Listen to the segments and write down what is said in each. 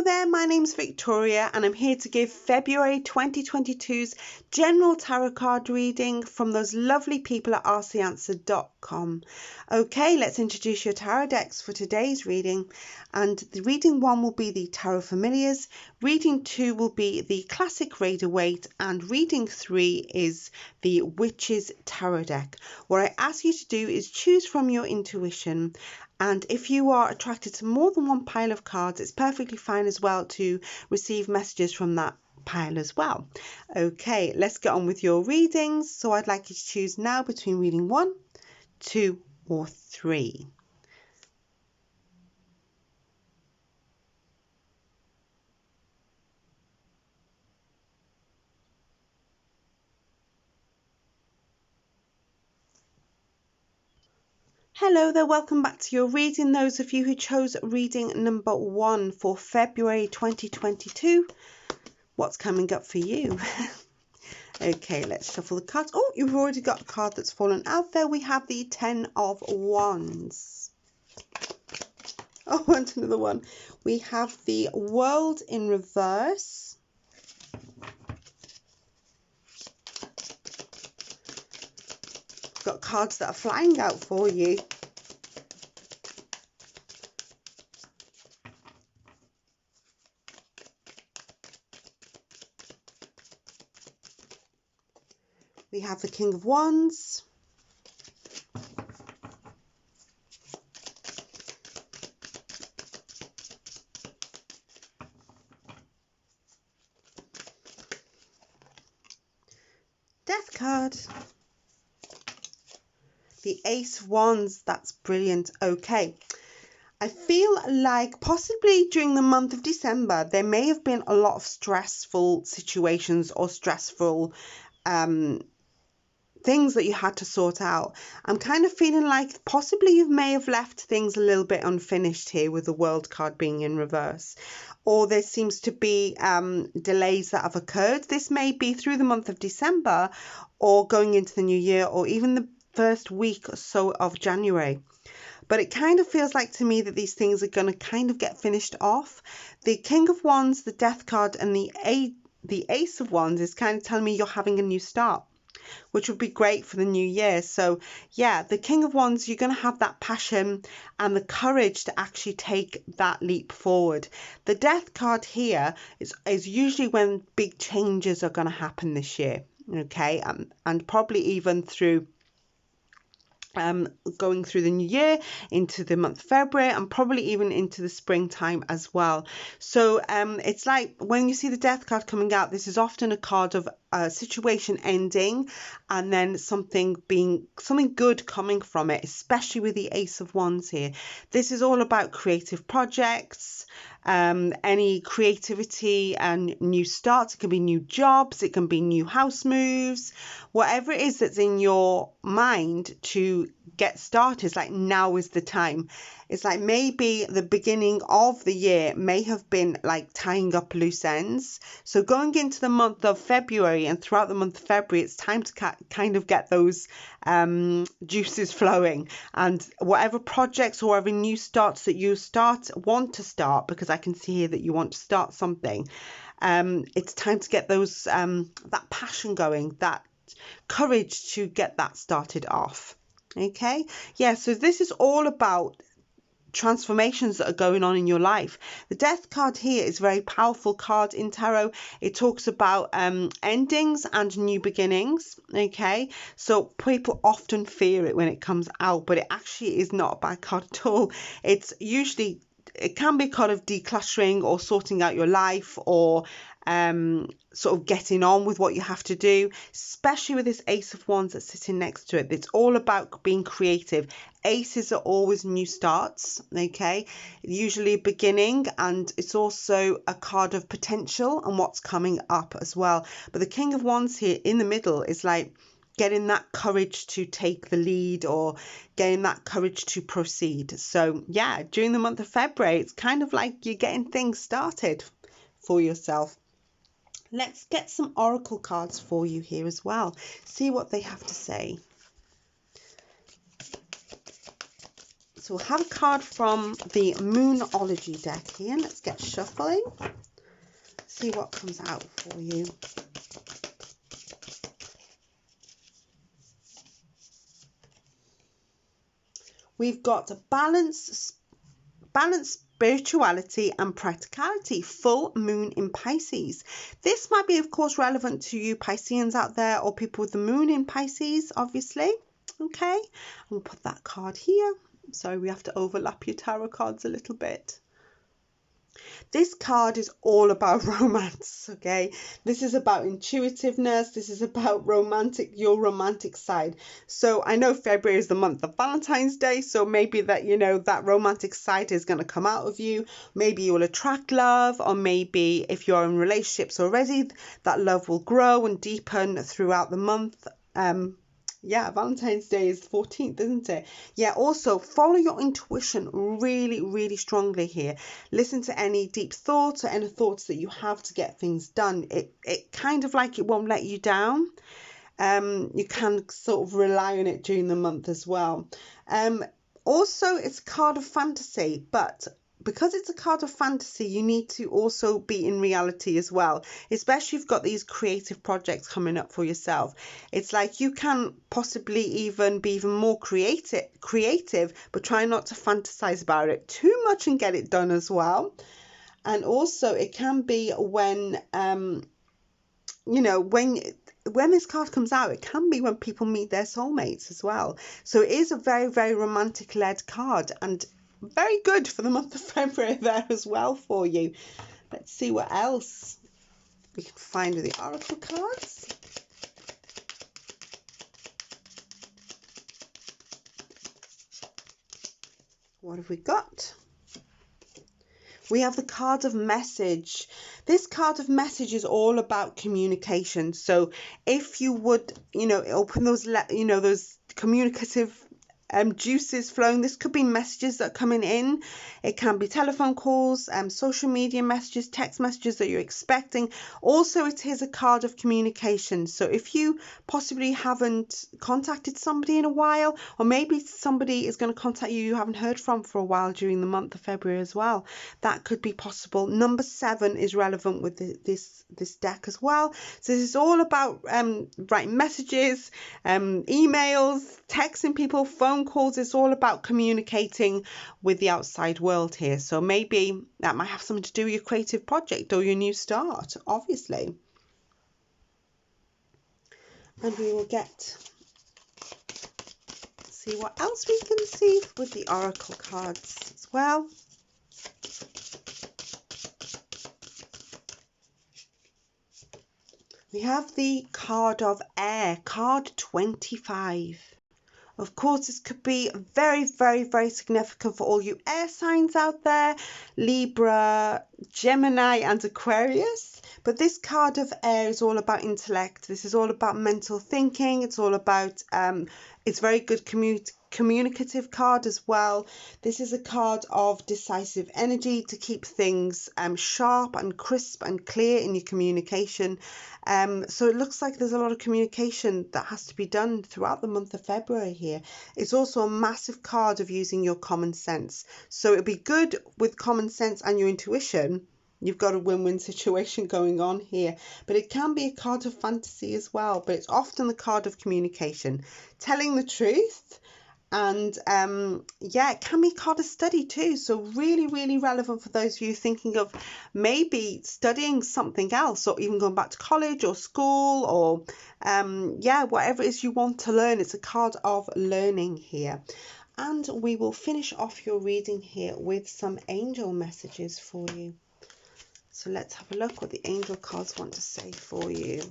there, my name's Victoria and I'm here to give February 2022's general tarot card reading from those lovely people at rcanswer.com. Okay, let's introduce your tarot decks for today's reading, and the reading 1 will be the Tarot Familiars, reading 2 will be the classic Waite, and reading 3 is the Witches Tarot deck. What I ask you to do is choose from your intuition. And if you are attracted to more than one pile of cards, it's perfectly fine as well to receive messages from that pile as well. Okay, let's get on with your readings. So I'd like you to choose now between reading 1, 2 or 3. Hello there, welcome back to your reading. Those of you who chose reading number 1 for February 2022, what's coming up for you? Okay, let's shuffle the cards. Oh, you've already got a card that's fallen out there. We have the 10 of Wands. Oh, and another one. We have the World in reverse. Got cards that are flying out for you. We have the King of Wands. Death card. The Ace of Wands. That's brilliant. Okay. I feel like possibly during the month of December, there may have been a lot of stressful situations or stressful things that you had to sort out. I'm kind of feeling like possibly you may have left things a little bit unfinished here with the World card being in reverse, or there seems to be delays that have occurred. This may be through the month of December or going into the new year, or even the first week or so of January. But it kind of feels like to me that these things are going to kind of get finished off. The King of Wands, the Death card, and the Ace of Wands is kind of telling me you're having a new start, which would be great for the new year. So yeah, the King of Wands, you're going to have that passion and the courage to actually take that leap forward. The Death card here is usually when big changes are going to happen this year. Okay, and probably even through going through the new year into the month of February, and probably even into the springtime as well. So it's like when you see the Death card coming out, this is often a card of a situation ending and then something good coming from it, especially with the Ace of Wands here. This is all about creative projects, any creativity and new starts. It can be new jobs, it can be new house moves, whatever it is that's in your mind to get started. It's like now is the time. It's like maybe the beginning of the year may have been like tying up loose ends. So going into the month of February and throughout the month of February, it's time to kind of get those juices flowing, and whatever projects or whatever new starts that you want to start, because I can see here that you want to start something. It's time to get those that passion going, that courage to get that started off. Okay, yeah, so this is all about transformations that are going on in your life. The Death card here is a very powerful card in tarot. It talks about endings and new beginnings. Okay, so people often fear it when it comes out, but it actually is not a bad card at all. It can be kind of decluttering or sorting out your life, or sort of getting on with what you have to do, especially with this Ace of Wands that's sitting next to it. It's all about being creative. Aces are always new starts, okay, usually a beginning, and it's also a card of potential and what's coming up as well. But the King of Wands here in the middle is like getting that courage to take the lead, or getting that courage to proceed. So yeah, during the month of February, it's kind of like you're getting things started for yourself. Let's get some oracle cards for you here as well. See what they have to say. So we'll have a card from the Moonology deck here. Let's get shuffling. See what comes out for you. We've got balance, spirituality and practicality, full moon in Pisces. This might be, of course, relevant to you Pisceans out there, or people with the moon in Pisces, obviously. Okay, we'll put that card here. Sorry, we have to overlap your tarot cards a little bit. This card is all about romance, okay? This is about intuitiveness. This is about your romantic side. So I know February is the month of Valentine's Day, so maybe that, that romantic side is going to come out of you. Maybe you will attract love, or maybe if you're in relationships already, that love will grow and deepen throughout the month. Yeah, Valentine's Day is 14th, isn't it? Yeah, also follow your intuition really, really strongly here. Listen to any deep thoughts or any thoughts that you have to get things done. It kind of like it won't let you down. You can sort of rely on it during the month as well. Also, it's a card of fantasy, but because it's a card of fantasy, you need to also be in reality as well, especially if you've got these creative projects coming up for yourself. It's like you can possibly even be even more creative, but try not to fantasize about it too much and get it done as well. And also it can be when, when this card comes out, it can be when people meet their soulmates as well. So it is a very, very romantic led card, and very good for the month of February there as well for you. Let's see what else we can find with the oracle cards. What have we got? We have the card of message. This card of message is all about communication. So if you would, open those, those communicative juices flowing. This could be messages that are coming in. It can be telephone calls, social media messages, text messages that you're expecting. Also, it is a card of communication. So if you possibly haven't contacted somebody in a while, or maybe somebody is going to contact you haven't heard from for a while during the month of February as well, that could be possible. Number 7 is relevant with this deck as well. So this is all about writing messages, emails, texting people, phone calls. It's all about communicating with the outside world here. So maybe that might have something to do with your creative project or your new start, obviously. And we will see what else we can see with the oracle cards as well. We have the card of air, card 25. Of course, this could be very, very, very significant for all you air signs out there, Libra, Gemini and Aquarius. But this card of air is all about intellect. This is all about mental thinking. It's all about, it's very good communicative card as well. This is a card of decisive energy to keep things sharp and crisp and clear in your communication. So it looks like there's a lot of communication that has to be done throughout the month of February here. It's also a massive card of using your common sense. So it'll be good with common sense and your intuition. You've got a win-win situation going on here. But it can be a card of fantasy as well. But it's often the card of communication, telling the truth. And it can be a card of study too. So really, really relevant for those of you thinking of maybe studying something else, or even going back to college or school, or whatever it is you want to learn. It's a card of learning here. And we will finish off your reading here with some angel messages for you. So let's have a look what the angel cards want to say for you.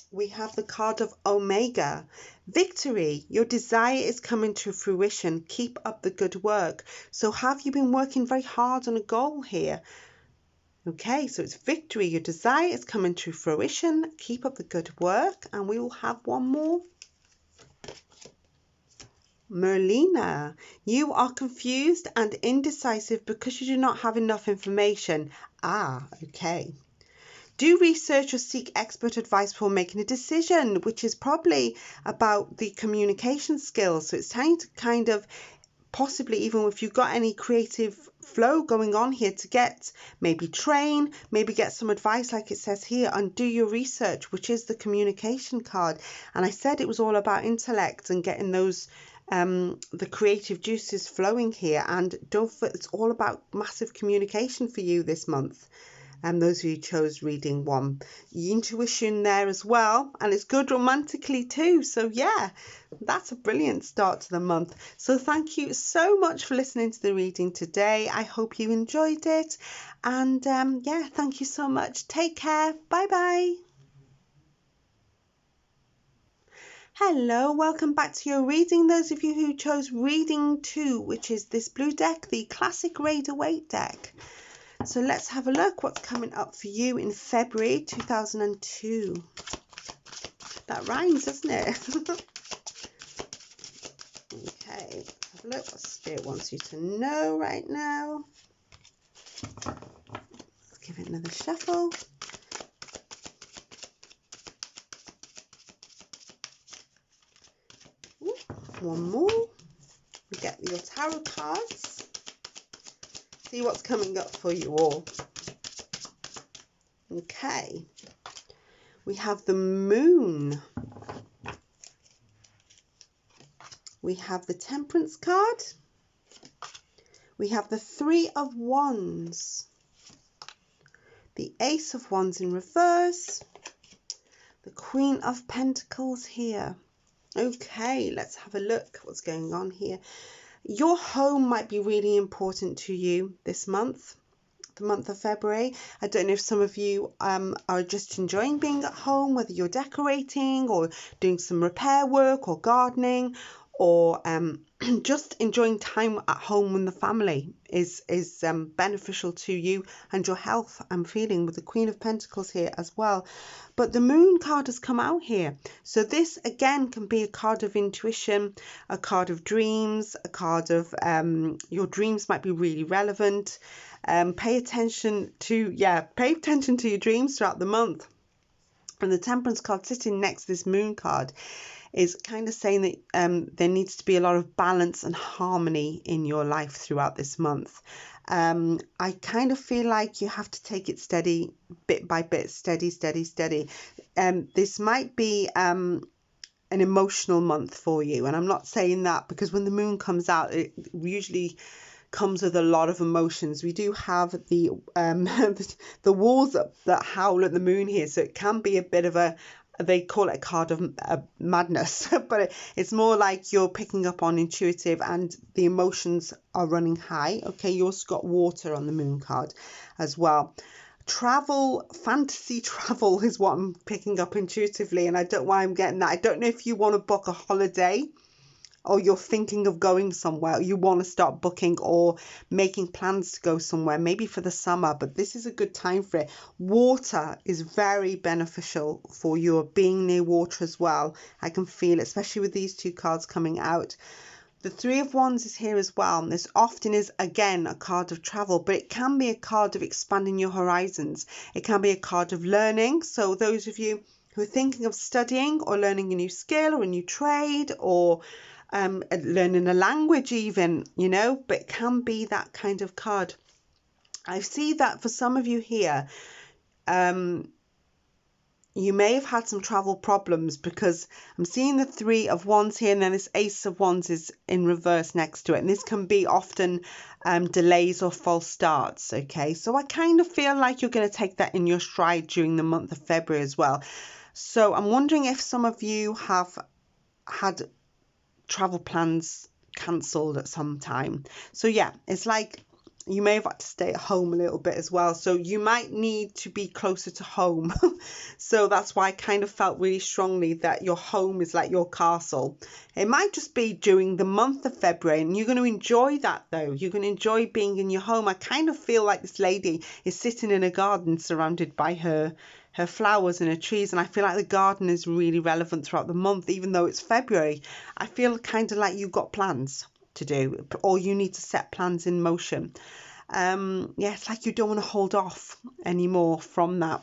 We have the card of Omega. Victory. Your desire is coming to fruition. Keep up the good work. So have you been working very hard on a goal here? Okay, so it's victory. Your desire is coming to fruition. Keep up the good work. And we will have one more. Merlina, you are confused and indecisive because you do not have enough information. Ah, okay. Do research or seek expert advice before making a decision, which is probably about the communication skills. So it's time to kind of possibly, even if you've got any creative flow going on here, to get maybe train, maybe get some advice like it says here, and do your research, which is the communication card. And I said it was all about intellect and getting those the creative juices flowing here. And don't forget, it's all about massive communication for you this month. And those of you who chose reading 1, intuition there as well, and it's good romantically too. So yeah, that's a brilliant start to the month. So thank you so much for listening to the reading today. I hope you enjoyed it, and yeah, thank you so much. Take care. Bye bye. Hello, welcome back to your reading. Those of you who chose reading 2, which is this blue deck, the classic Waite deck. So let's have a look what's coming up for you in February 2002. That rhymes, doesn't it? Okay, let's have a look what Spirit wants you to know right now. Let's give it another shuffle. Ooh, one more. We get your tarot cards. See what's coming up for you all. Okay, we have the Moon. We have the Temperance card. We have the 3 of Wands. The Ace of Wands in reverse. The Queen of Pentacles here. Okay, let's have a look what's going on here. Your home might be really important to you this month, the month of February. I don't know if some of you are just enjoying being at home, whether you're decorating or doing some repair work or gardening, or just enjoying time at home with the family is beneficial to you and your health. I'm feeling with the Queen of Pentacles here as well. But the Moon card has come out here. So this again can be a card of intuition, a card of dreams, a card of your dreams might be really relevant. Pay attention to your dreams throughout the month. And the Temperance card sitting next to this Moon card is kind of saying that there needs to be a lot of balance and harmony in your life throughout this month. I kind of feel like you have to take it steady, bit by bit, steady. This might be an emotional month for you, and I'm not saying that because when the Moon comes out, it usually comes with a lot of emotions. We do have the the wolves that howl at the Moon here, so it can be a bit of a, they call it a card of madness, but it's more like you're picking up on intuitive and the emotions are running high. Okay, you also got water on the Moon card as well. Travel, fantasy travel is what I'm picking up intuitively, and I don't know why I'm getting that. I don't know if you want to book a holiday, or you're thinking of going somewhere, you want to start booking or making plans to go somewhere, maybe for the summer, but this is a good time for it. Water is very beneficial for you, being near water as well. I can feel it, especially with these 2 cards coming out. The 3 of Wands is here as well. This often is, again, a card of travel, but it can be a card of expanding your horizons. It can be a card of learning. So those of you who are thinking of studying or learning a new skill or a new trade, or learning a language even, but it can be that kind of card. I see that for some of you here, you may have had some travel problems, because I'm seeing the 3 of Wands here, and then this Ace of Wands is in reverse next to it, and this can be often delays or false starts. Okay, so I kind of feel like you're going to take that in your stride during the month of February as well. So I'm wondering if some of you have had travel plans cancelled at some time. So yeah, it's like you may have had to stay at home a little bit as well, so you might need to be closer to home. So that's why I kind of felt really strongly that your home is like your castle. It might just be during the month of February, and you're going to enjoy that though. You're going to enjoy being in your home. I kind of feel like this lady is sitting in a garden surrounded by her her flowers and her trees. And I feel like the garden is really relevant throughout the month, even though it's February. I feel kind of like you've got plans to do, or you need to set plans in motion. Yeah, it's like you don't want to hold off anymore from that.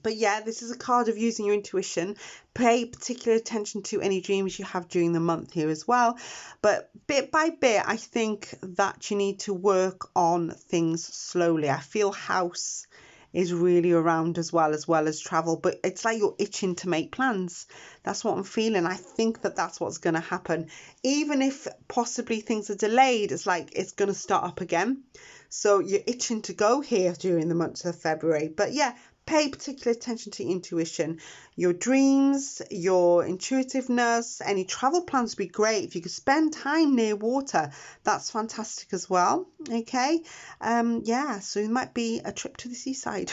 But yeah, this is a card of using your intuition. Pay particular attention to any dreams you have during the month here as well. But bit by bit, I think that you need to work on things slowly. I feel house is really around as well as travel, but it's like you're itching to make plans. That's what I'm feeling. I think that that's what's going to happen. Even if possibly things are delayed, it's like it's going to start up again. So you're itching to go here during the month of February. But yeah, pay particular attention to intuition, your dreams, your intuitiveness. Any travel plans would be great. If you could spend time near water, that's fantastic as well. Okay. Yeah, so it might be a trip to the seaside,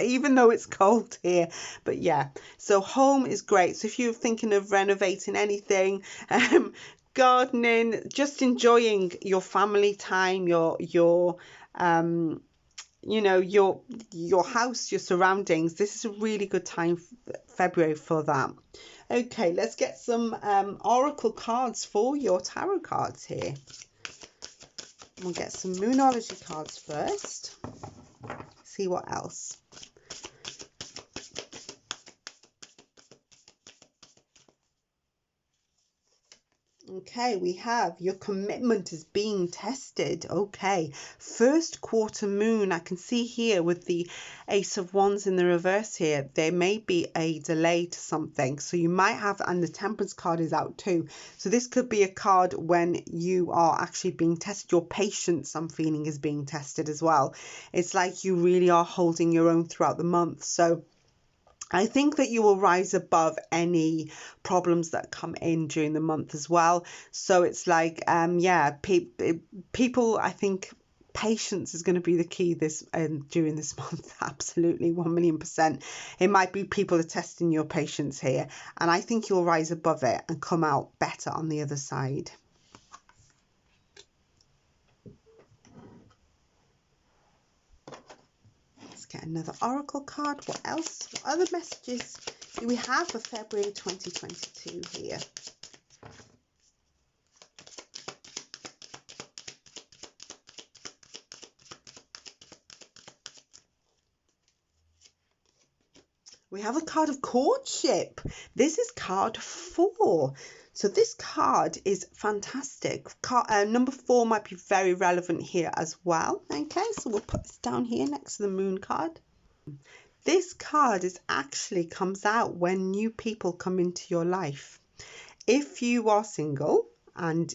even though it's cold here. But yeah, so home is great. So if you're thinking of renovating anything, gardening, just enjoying your family time, your your house, your surroundings, this is a really good time, February, for that. Okay, let's get some oracle cards for your tarot cards here. We'll get some Moonology cards first, see what else. Okay, we have your commitment is being tested. Okay, first quarter moon. I can see here with the Ace of Wands in the reverse here, there may be a delay to something. So you might have, and the Temperance card is out too. So this could be a card when you are actually being tested. Your patience, I'm feeling, is being tested as well. It's like you really are holding your own throughout the month. So I think that you will rise above any problems that come in during the month as well. So it's like, yeah, people, I think patience is going to be the key during this month. Absolutely, 1,000,000%. It might be people are testing your patience here, and I think you'll rise above it and come out better on the other side. Get another oracle card. What else? What other messages do we have for February 2022 here? We have a card of courtship. This is card 4. So this card is fantastic. Number 4 might be very relevant here as well. Okay, so we'll put this down here next to the moon card. This card actually comes out when new people come into your life. If you are single and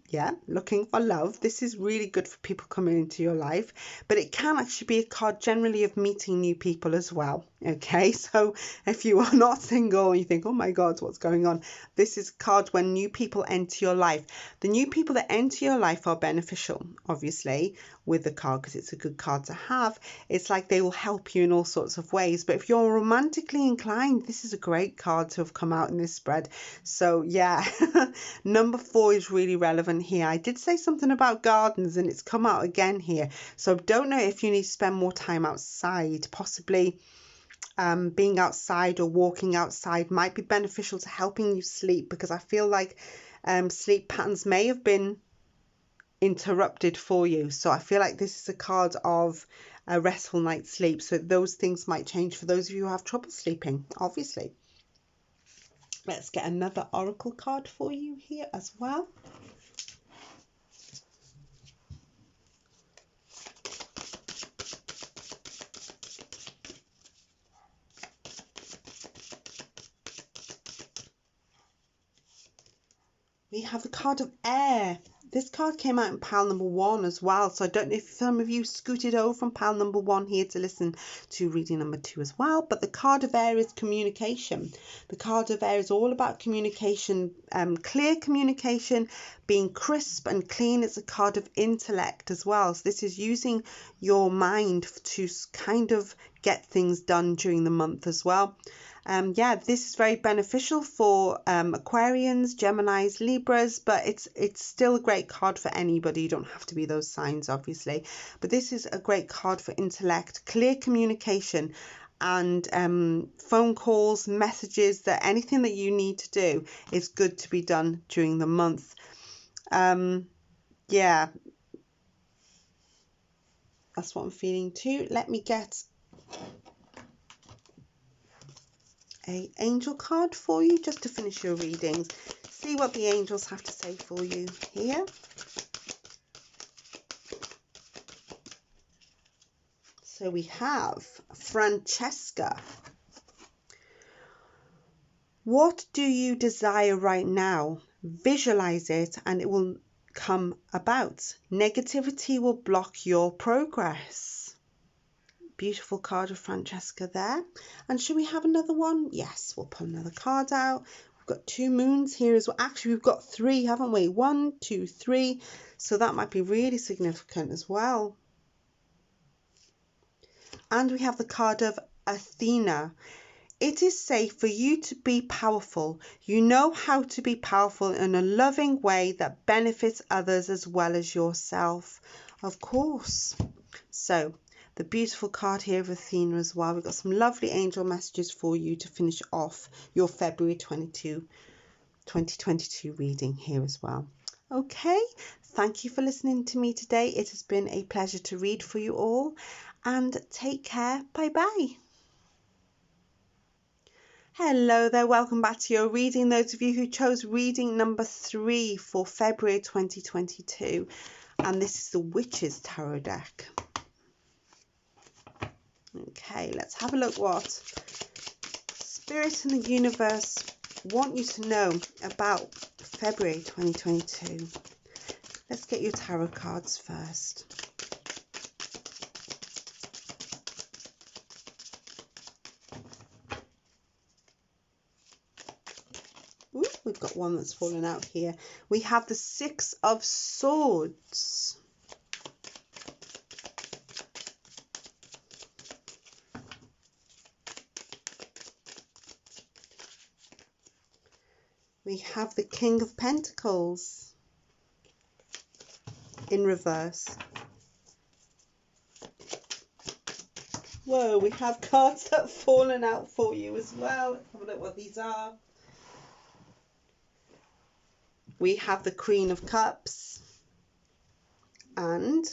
yeah, looking for love, this is really good for people coming into your life, but it can actually be a card generally of meeting new people as well. Okay, so if you are not single and you think, oh my God, what's going on? This is a card when new people enter your life. The new people that enter your life are beneficial, obviously, with the card, because it's a good card to have. It's like they will help you in all sorts of ways. But if you're romantically inclined, this is a great card to have come out in this spread. So yeah, number 4 is really relevant here. I did say something about gardens and it's come out again here. So don't know if you need to spend more time outside. Possibly being outside or walking outside might be beneficial to helping you sleep, because I feel like sleep patterns may have been interrupted for you. So I feel like this is a card of a restful night's sleep. So those things might change for those of you who have trouble sleeping, obviously. Let's get another oracle card for you here as well. We have the card of air. This card came out in pile number 1 as well. So I don't know if some of you scooted over from pile number 1 here to listen to reading number 2 as well. But the card of air is communication. The card of air is all about communication, clear communication, being crisp and clean. It's a card of intellect as well. So this is using your mind to kind of get things done during the month as well. Yeah, this is very beneficial for Aquarians, Geminis, Libras, but it's still a great card for anybody. You don't have to be those signs, obviously. But this is a great card for intellect, clear communication. and phone calls, messages, that anything that you need to do is good to be done during the month. Yeah, that's what I'm feeling too. Let me get a angel card for you just to finish your readings. See what the angels have to say for you here. So we have Francesca. What do you desire right now? Visualize it and it will come about. Negativity will block your progress. Beautiful card of Francesca there. And should we have another one? Yes, we'll pull another card out. We've got 2 moons here as well. Actually, we've got 3, haven't we? 1, 2, 3. So that might be really significant as well. And we have the card of Athena. It is safe for you to be powerful. You know how to be powerful in a loving way that benefits others as well as yourself. Of course. So, the beautiful card here of Athena as well. We've got some lovely angel messages for you to finish off your February 2022 reading here as well. Okay, thank you for listening to me today. It has been a pleasure to read for you all. And take care. Bye-bye. Hello there, welcome back to your reading. Those of you who chose reading number 3 for February 2022. And this is the Witch's Tarot deck. Okay, let's have a look what Spirit and the Universe want you to know about February 2022. Let's get your tarot cards first. Ooh, we've got one that's fallen out here. We have the 6 of Swords. We have the King of Pentacles in reverse. Whoa, we have cards that have fallen out for you as well. Let's have a look what these are. We have the Queen of Cups and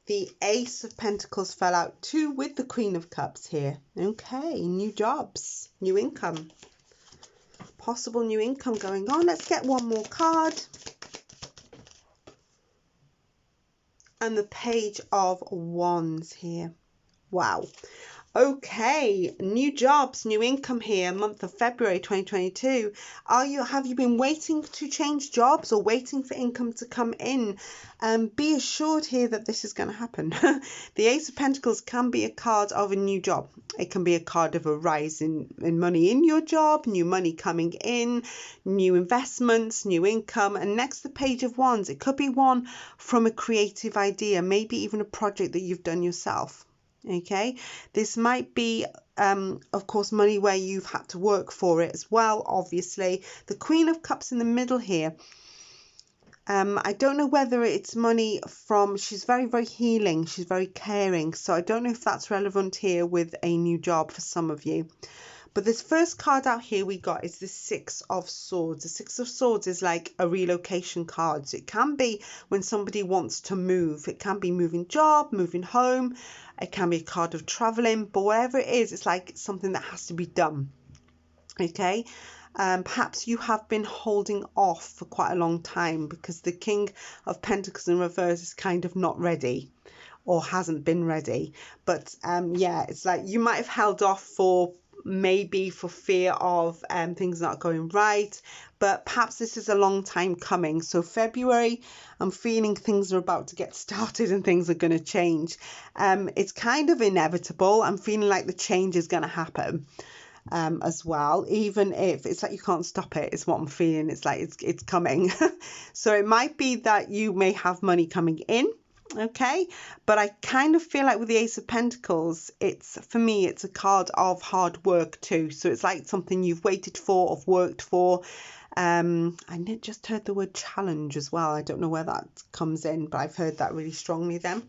the Ace of Pentacles fell out too with the Queen of Cups here. Okay, new jobs, new income. Possible new income going on. Let's get one more card. And the Page of Wands here. Wow. Okay, new jobs, new income here, month of February 2022. Have you been waiting to change jobs or waiting for income to come in? Be assured here that this is going to happen. The Ace of Pentacles can be a card of a new job. It can be a card of a rise in money in your job, new money coming in, new investments, new income. And next, the Page of Wands. It could be one from a creative idea, maybe even a project that you've done yourself. Okay, this might be, of course, money where you've had to work for it as well, obviously. The Queen of Cups in the middle here. I don't know whether it's money from, she's very, very healing. She's very caring. So I don't know if that's relevant here with a new job for some of you. But this first card out here we got is the 6 of Swords. The 6 of Swords is like a relocation card. So it can be when somebody wants to move. It can be moving job, moving home. It can be a card of traveling. But whatever it is, it's like something that has to be done. Okay. Perhaps you have been holding off for quite a long time because the King of Pentacles in reverse is kind of not ready or hasn't been ready. But yeah, it's like you might have held off for maybe for fear of things not going right, but perhaps this is a long time coming. So February, I'm feeling things are about to get started and things are going to change. It's kind of inevitable. I'm feeling like the change is going to happen as well, even if it's like you can't stop it. It's what I'm feeling. It's like it's coming. So it might be that you may have money coming in. Okay, but I kind of feel like with the Ace of Pentacles, for me it's a card of hard work too. So it's like something you've waited for, or worked for. I just heard the word challenge as well. I don't know where that comes in, but I've heard that really strongly then.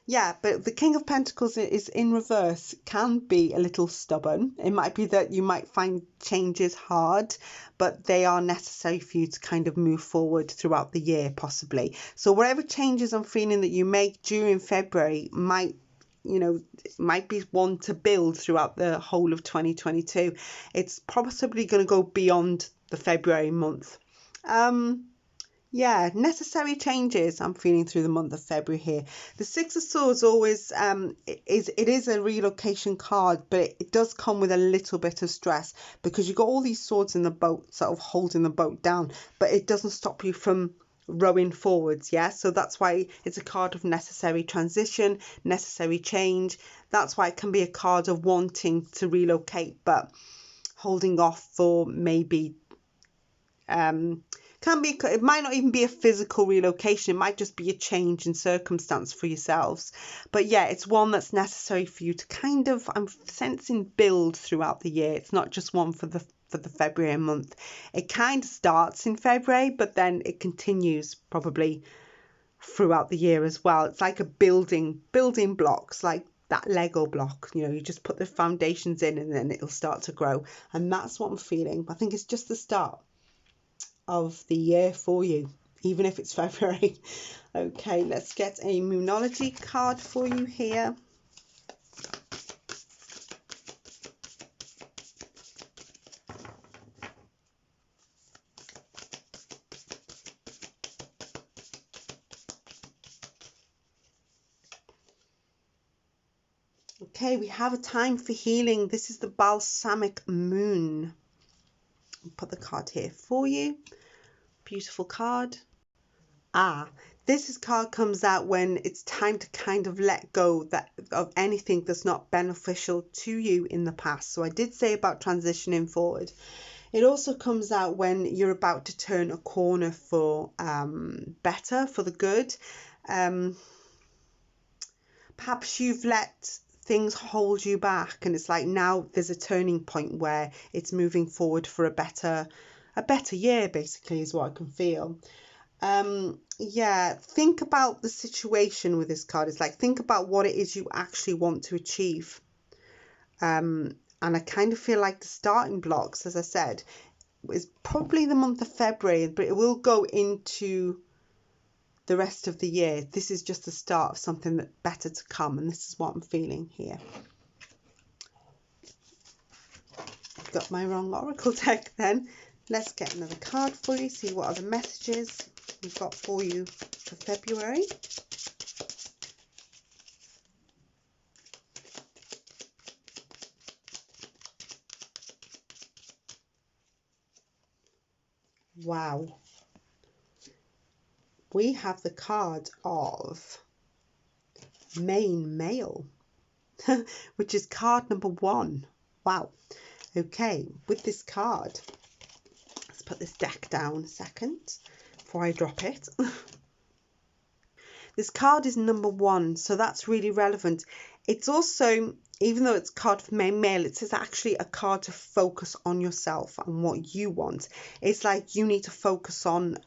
Yeah, but the King of Pentacles is in reverse, can be a little stubborn. It might be that you might find changes hard, but they are necessary for you to kind of move forward throughout the year, possibly. So whatever changes I'm feeling that you make during February might, might be one to build throughout the whole of 2022. It's possibly going to go beyond the February month. Yeah, necessary changes I'm feeling through the month of February here. The Six of Swords always it is a relocation card, but it does come with a little bit of stress because you've got all these swords in the boat sort of holding the boat down, but it doesn't stop you from rowing forwards. Yeah, so that's why it's a card of necessary transition, necessary change. That's why it can be a card of wanting to relocate but holding off for maybe can be, it might not even be a physical relocation, it might just be a change in circumstance for yourselves. But yeah, it's one that's necessary for you to kind of, I'm sensing, build throughout the year. It's not just one for the February month. It kind of starts in February, but then it continues probably throughout the year as well. It's like a building blocks, like that Lego block. You just put the foundations in and then it'll start to grow. And that's what I'm feeling. I think it's just the start of the year for you, even if it's February. Okay, let's get a Moonology card for you here. Okay, we have a time for healing. This is the Balsamic Moon. I'll put the card here for you. Beautiful card. This card comes out when it's time to kind of let go of anything that's not beneficial to you in the past. So I did say about transitioning forward. It also comes out when you're about to turn a corner for better, for the good. Perhaps you've let things hold you back and it's like now there's a turning point where it's moving forward for a better year, basically, is what I can feel. Yeah, think about the situation with this card. It's like, think about what it is you actually want to achieve. And I kind of feel like the starting blocks, as I said, is probably the month of February, but it will go into the rest of the year. This is just the start of something that's better to come, and this is what I'm feeling here. Got my wrong oracle deck then. Let's get another card for you, see what other messages we've got for you for February. Wow. We have the card of main male, which is card number 1. Wow. Okay, with this card, let's put this deck down a second before I drop it. This card is number 1, so that's really relevant. It's also, even though it's card for main male, it is actually a card to focus on yourself and what you want. It's like you need to focus on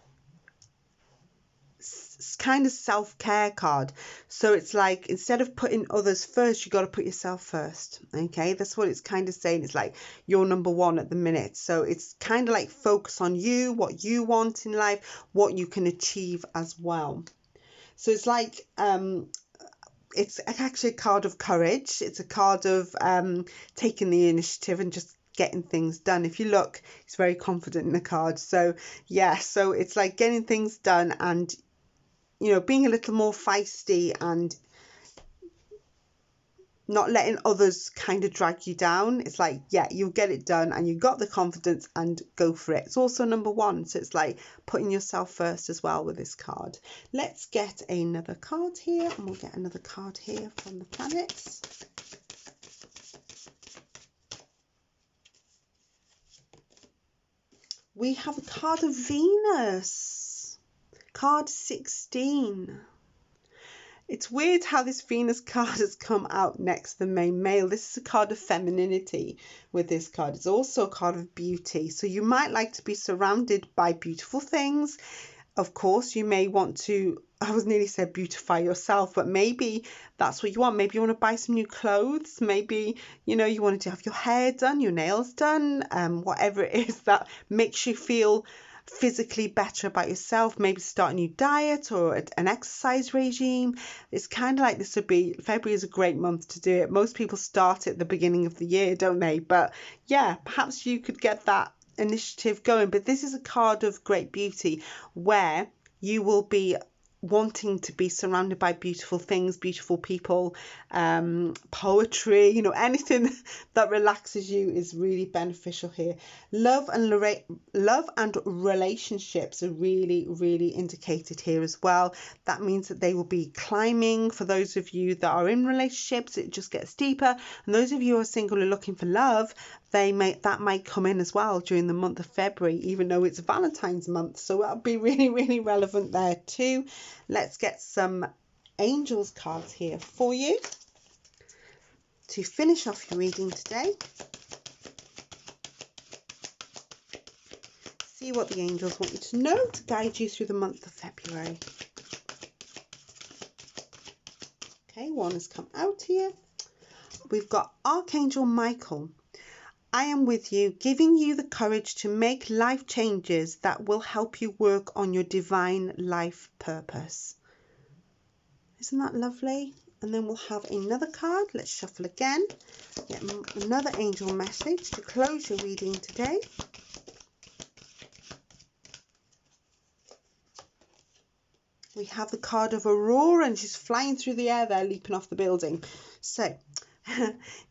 kind of self-care card. So it's like, instead of putting others first, you got to put yourself first. Okay, that's what it's kind of saying. It's like you're number 1 at the minute. So it's kind of like focus on you, what you want in life, what you can achieve as well. So it's like it's actually a card of courage. It's a card of taking the initiative and just getting things done. If you look, he's very confident in the card. So yeah, so it's like getting things done and being a little more feisty and not letting others kind of drag you down. It's like, yeah, you'll get it done and you've got the confidence and go for it. It's also number 1. So it's like putting yourself first as well with this card. Let's get another card here, and we'll get another card here from the planets. We have a card of Venus, card 16. It's weird how this Venus card has come out next to the main male. This is a card of femininity with this card. It's also a card of beauty. So you might like to be surrounded by beautiful things. Of course, you may want to, I was nearly said beautify yourself, but maybe that's what you want. Maybe you want to buy some new clothes. Maybe, you wanted to have your hair done, your nails done, whatever it is that makes you feel physically better about yourself. Maybe start a new diet or an exercise regime. It's kind of like this would be, February is a great month to do it. Most people start at the beginning of the year, don't they? But yeah, perhaps you could get that initiative going. But this is a card of great beauty where you will be wanting to be surrounded by beautiful things, beautiful people, poetry, anything that relaxes you is really beneficial here. Love and relationships are really, really indicated here as well. That means that they will be climbing. For those of you that are in relationships, it just gets deeper. And those of you who are single and looking for love, that might come in as well during the month of February, even though it's Valentine's month. So that'll be really, really relevant there too. Let's get some angels cards here for you to finish off your reading today. See what the angels want you to know to guide you through the month of February. Okay, one has come out here. We've got Archangel Michael. I am with you, giving you the courage to make life changes that will help you work on your divine life purpose. Isn't that lovely? And then we'll have another card. Let's shuffle again. Get another angel message to close your reading today. We have the card of Aurora, and she's flying through the air there, leaping off the building. So,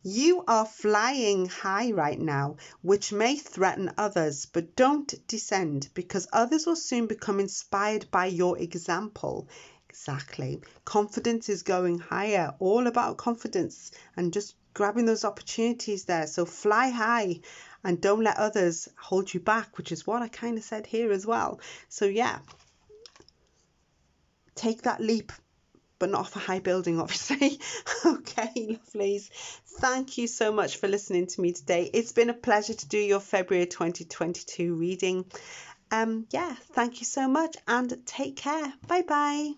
you are flying high right now, which may threaten others, but don't descend because others will soon become inspired by your example. Exactly. Confidence is going higher, all about confidence and just grabbing those opportunities there. So fly high and don't let others hold you back, which is what I kind of said here as well. So yeah, take that leap, but not off a high building, obviously. Okay, lovelies. Thank you so much for listening to me today. It's been a pleasure to do your February 2022 reading. Yeah, thank you so much and take care. Bye bye.